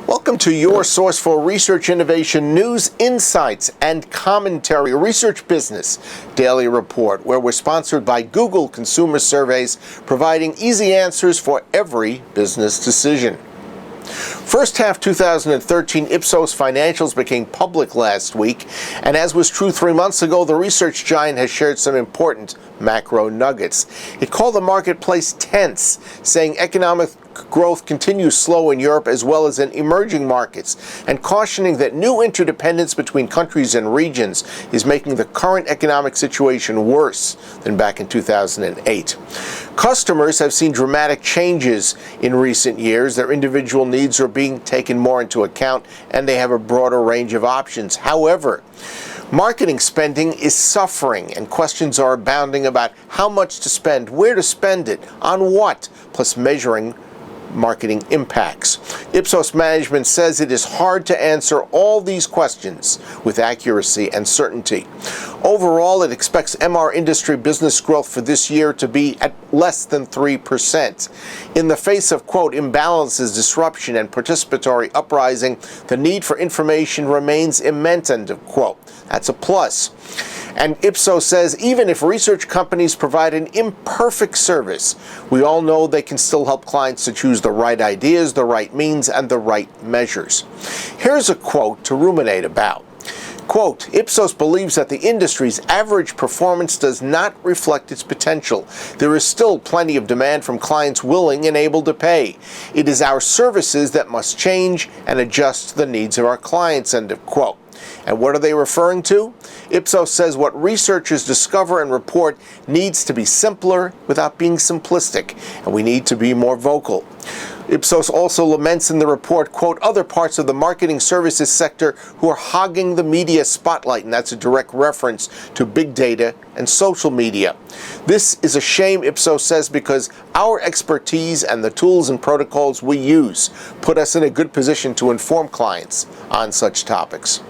Welcome to your source for research, innovation, news, insights, and commentary, Research Business Daily Report, where we're sponsored by Google Consumer Surveys, providing easy answers for every business decision. First half 2013 Ipsos financials became public last week, and as was true 3 months ago, the research giant has shared some important macro nuggets. It called the marketplace tense, saying economic growth continues slow in Europe as well as in emerging markets, and cautioning that new interdependence between countries and regions is making the current economic situation worse than back in 2008. Customers have seen dramatic changes in recent years. Their individual needs are being taken more into account, and they have a broader range of options. However, marketing spending is suffering, and questions are abounding about how much to spend, where to spend it, on what, plus measuring marketing impacts. Ipsos management says it is hard to answer all these questions with accuracy and certainty. Overall, it expects MR industry business growth for this year to be at less than 3%. In the face of, quote, imbalances, disruption, and participatory uprising, the need for information remains immense, end of quote. That's a plus. And Ipsos says even if research companies provide an imperfect service, we all know they can still help clients to choose the right ideas, the right means, and the right measures. Here's a quote to ruminate about. Quote, Ipsos believes that the industry's average performance does not reflect its potential. There is still plenty of demand from clients willing and able to pay. It is our services that must change and adjust to the needs of our clients, end of quote. And what are they referring to? Ipsos says what researchers discover and report needs to be simpler without being simplistic, and we need to be more vocal. Ipsos also laments in the report, quote, other parts of the marketing services sector who are hogging the media spotlight, and that's a direct reference to big data and social media. This is a shame, Ipsos says, because our expertise and the tools and protocols we use put us in a good position to inform clients on such topics.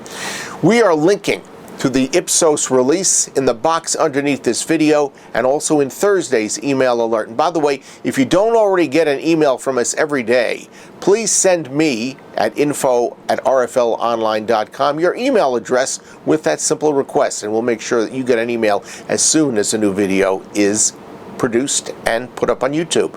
We are linking to the Ipsos release in the box underneath this video and also in Thursday's email alert. And by the way, if you don't already get an email from us every day, please send me at info@rflonline.com your email address with that simple request, and we'll make sure that you get an email as soon as a new video is produced and put up on YouTube.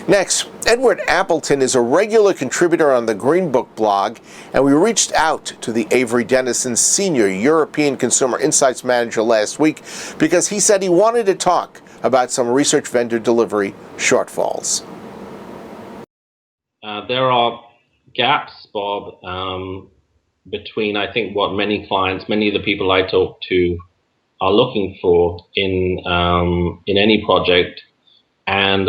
Next, Edward Appleton is a regular contributor on the Green Book blog, and we reached out to the Avery Dennison Senior European Consumer Insights Manager last week because he said he wanted to talk about some research vendor delivery shortfalls. There are gaps, Bob, between, I think, what many clients, many of the people I talk to are looking for in any project, and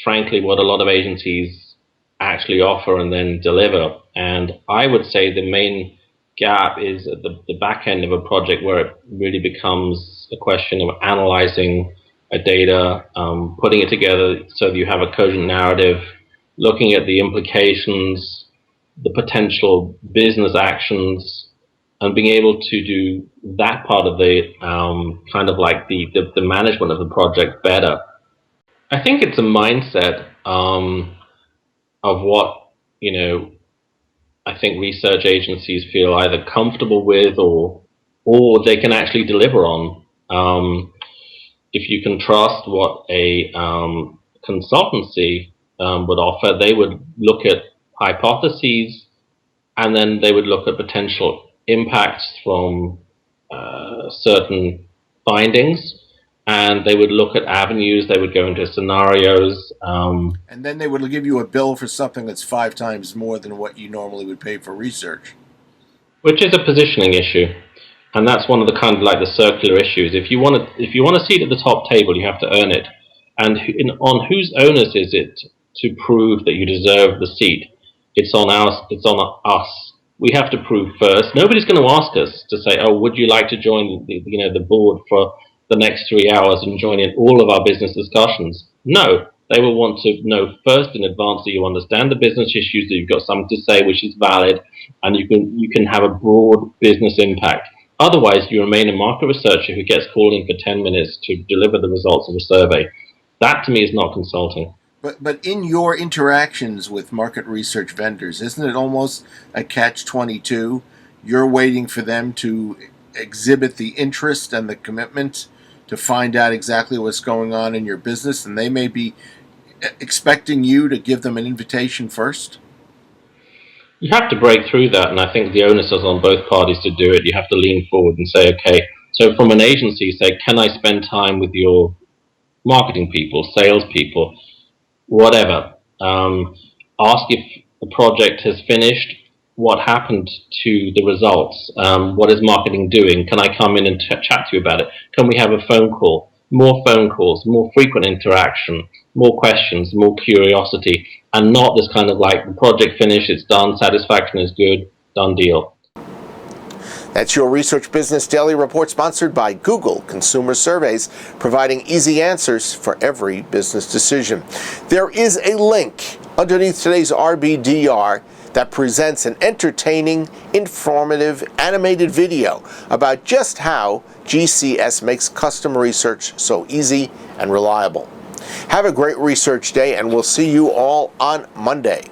frankly, what a lot of agencies actually offer and then deliver. And I would say the main gap is at the back end of a project where it really becomes a question of analyzing a data, putting it together so that you have a cogent narrative, looking at the implications, the potential business actions, and being able to do that part of the kind of like the management of the project better. I think it's a mindset of what, I think research agencies feel either comfortable with or they can actually deliver on. If you contrast what a consultancy would offer, they would look at hypotheses and then they would look at potential impacts from certain findings. And they would look at avenues, they would go into scenarios. And then they would give you a bill for something that's 5 times more than what you normally would pay for research. Which is a positioning issue. And that's one of the kind of like the circular issues. If you want a seat at the top table, you have to earn it. And on whose onus is it to prove that you deserve the seat? It's on us. We have to prove first. Nobody's going to ask us to say, oh, would you like to join the board for the next 3 hours and join in all of our business discussions? No, they will want to know first in advance that you understand the business issues, that you've got something to say which is valid, and you can have a broad business impact. Otherwise, you remain a market researcher who gets called in for 10 minutes to deliver the results of a survey. That, to me, is not consulting. But in your interactions with market research vendors, isn't it almost a catch-22? You're waiting for them to exhibit the interest and the commitment to find out exactly what's going on in your business, and they may be expecting you to give them an invitation first? You have to break through that, and I think the onus is on both parties to do it. You have to lean forward and say, okay, so from an agency, say, can I spend time with your marketing people, sales people, whatever? Ask if the project has finished, what happened to the results, what is marketing doing? Can I come in and chat to you about it? Can we have a phone call? More phone calls, more frequent interaction, more questions, more curiosity, and not this kind of like the project finished, it's done, satisfaction is good, done deal. That's your Research Business Daily Report, sponsored by Google Consumer Surveys, providing easy answers for every business decision. There is a link underneath today's RBDR that presents an entertaining, informative, animated video about just how GCS makes customer research so easy and reliable. Have a great research day, and we'll see you all on Monday.